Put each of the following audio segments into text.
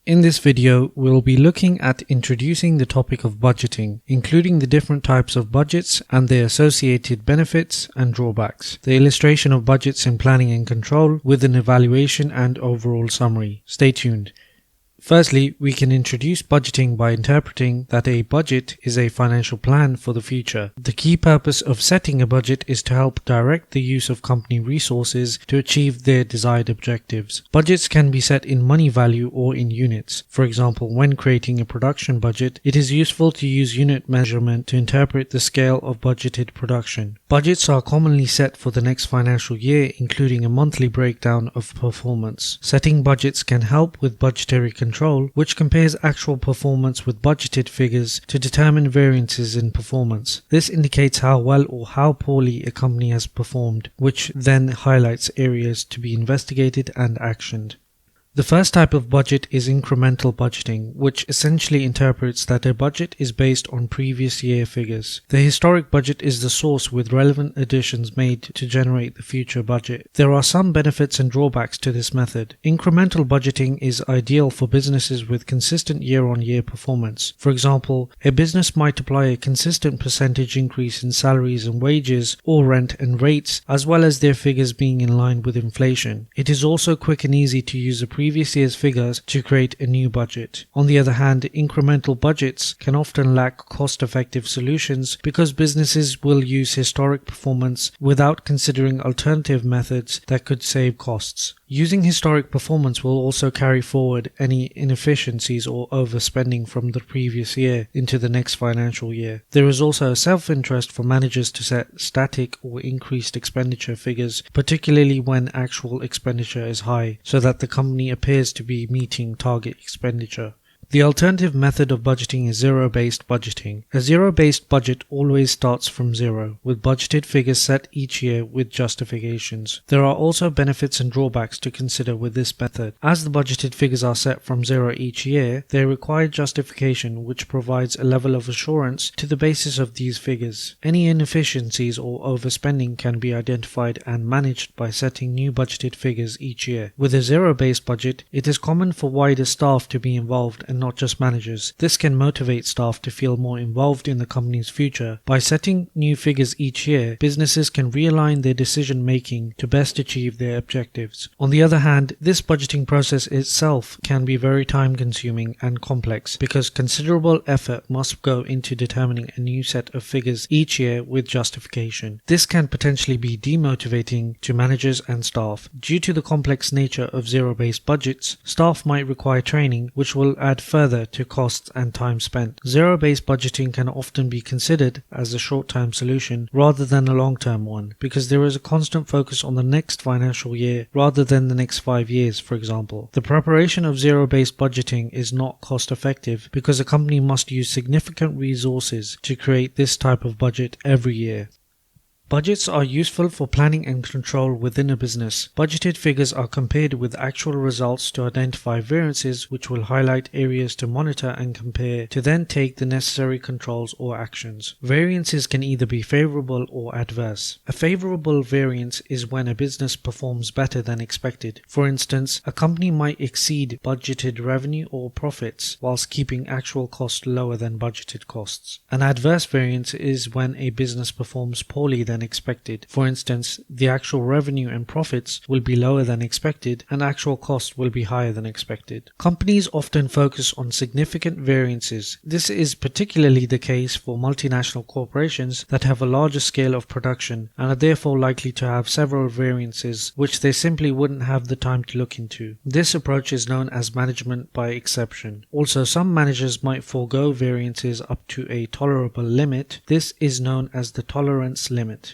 In this video, we'll be looking at introducing the topic of budgeting, including the different types of budgets and their associated benefits and drawbacks, the illustration of budgets in planning and control with an evaluation and overall summary. Stay tuned. Firstly, we can introduce budgeting by interpreting that a budget is a financial plan for the future. The key purpose of setting a budget is to help direct the use of company resources to achieve their desired objectives. Budgets can be set in money value or in units. For example, when creating a production budget, it is useful to use unit measurement to interpret the scale of budgeted production. Budgets are commonly set for the next financial year, including a monthly breakdown of performance. Setting budgets can help with budgetary control, which compares actual performance with budgeted figures to determine variances in performance. This indicates how well or how poorly a company has performed, which then highlights areas to be investigated and actioned. The first type of budget is incremental budgeting, which essentially interprets that a budget is based on previous year figures. The historic budget is the source with relevant additions made to generate the future budget. There are some benefits and drawbacks to this method. Incremental budgeting is ideal for businesses with consistent year-on-year performance. For example, a business might apply a consistent percentage increase in salaries and wages or rent and rates, as well as their figures being in line with inflation. It is also quick and easy to use a previous year's figures to create a new budget. On the other hand, incremental budgets can often lack cost-effective solutions because businesses will use historic performance without considering alternative methods that could save costs. Using historic performance will also carry forward any inefficiencies or overspending from the previous year into the next financial year. There is also a self-interest for managers to set static or increased expenditure figures, particularly when actual expenditure is high, so that the company appears to be meeting target expenditure. The alternative method of budgeting is zero-based budgeting. A zero-based budget always starts from zero, with budgeted figures set each year with justifications. There are also benefits and drawbacks to consider with this method. As the budgeted figures are set from zero each year, they require justification, which provides a level of assurance to the basis of these figures. Any inefficiencies or overspending can be identified and managed by setting new budgeted figures each year. With a zero-based budget, it is common for wider staff to be involved and not just managers. This can motivate staff to feel more involved in the company's future. By setting new figures each year, businesses can realign their decision making to best achieve their objectives. On the other hand, this budgeting process itself can be very time consuming and complex because considerable effort must go into determining a new set of figures each year with justification. This can potentially be demotivating to managers and staff. Due to the complex nature of zero-based budgets, staff might require training, which will add further to costs and time spent. Zero-based budgeting can often be considered as a short-term solution rather than a long-term one, because there is a constant focus on the next financial year rather than the next 5 years, for example. The preparation of zero-based budgeting is not cost-effective because a company must use significant resources to create this type of budget every year. Budgets are useful for planning and control within a business. Budgeted figures are compared with actual results to identify variances, which will highlight areas to monitor and compare to then take the necessary controls or actions. Variances can either be favorable or adverse. A favorable variance is when a business performs better than expected. For instance, a company might exceed budgeted revenue or profits whilst keeping actual costs lower than budgeted costs. An adverse variance is when a business performs poorly than expected. For instance, the actual revenue and profits will be lower than expected and actual costs will be higher than expected. Companies often focus on significant variances. This is particularly the case for multinational corporations that have a larger scale of production and are therefore likely to have several variances which they simply wouldn't have the time to look into. This approach is known as management by exception. Also, some managers might forego variances up to a tolerable limit. This is known as the tolerance limit.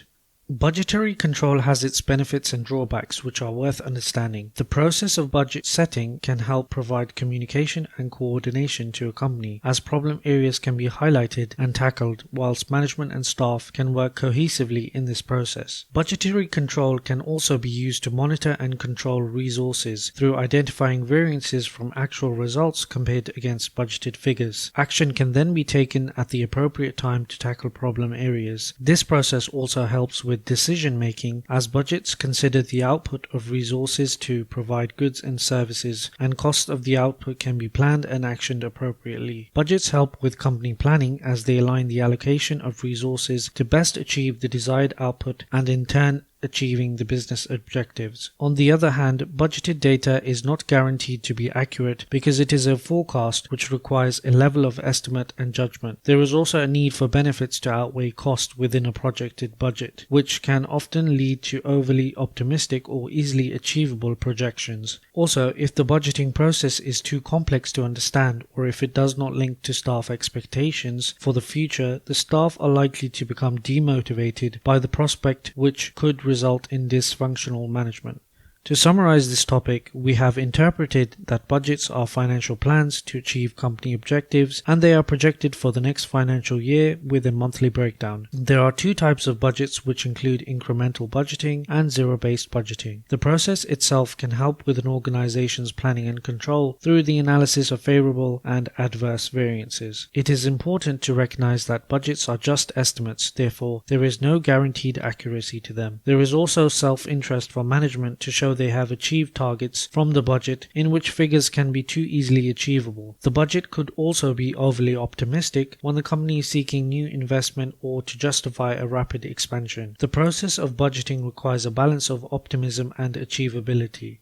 Budgetary control has its benefits and drawbacks which are worth understanding. The process of budget setting can help provide communication and coordination to a company, as problem areas can be highlighted and tackled whilst management and staff can work cohesively in this process. Budgetary control can also be used to monitor and control resources through identifying variances from actual results compared against budgeted figures. Action can then be taken at the appropriate time to tackle problem areas. This process also helps with with decision making, as budgets consider the output of resources to provide goods and services, and cost of the output can be planned and actioned appropriately. Budgets help with company planning as they align the allocation of resources to best achieve the desired output and in turn achieving the business objectives. On the other hand, budgeted data is not guaranteed to be accurate because it is a forecast which requires a level of estimate and judgment. There is also a need for benefits to outweigh cost within a projected budget, which can often lead to overly optimistic or easily achievable projections. Also, if the budgeting process is too complex to understand or if it does not link to staff expectations for the future, the staff are likely to become demotivated by the prospect, which could result in dysfunctional management. To summarize this topic, we have interpreted that budgets are financial plans to achieve company objectives, and they are projected for the next financial year with a monthly breakdown. There are two types of budgets, which include incremental budgeting and zero-based budgeting. The process itself can help with an organization's planning and control through the analysis of favorable and adverse variances. It is important to recognize that budgets are just estimates, therefore there is no guaranteed accuracy to them. There is also self-interest from management to show they have achieved targets from the budget in which figures can be too easily achievable. The budget could also be overly optimistic when the company is seeking new investment or to justify a rapid expansion. The process of budgeting requires a balance of optimism and achievability.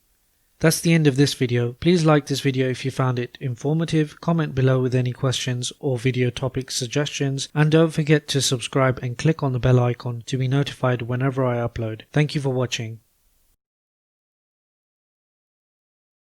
That's the end of this video. Please like this video if you found it informative, comment below with any questions or video topic suggestions, and don't forget to subscribe and click on the bell icon to be notified whenever I upload. Thank you for watching.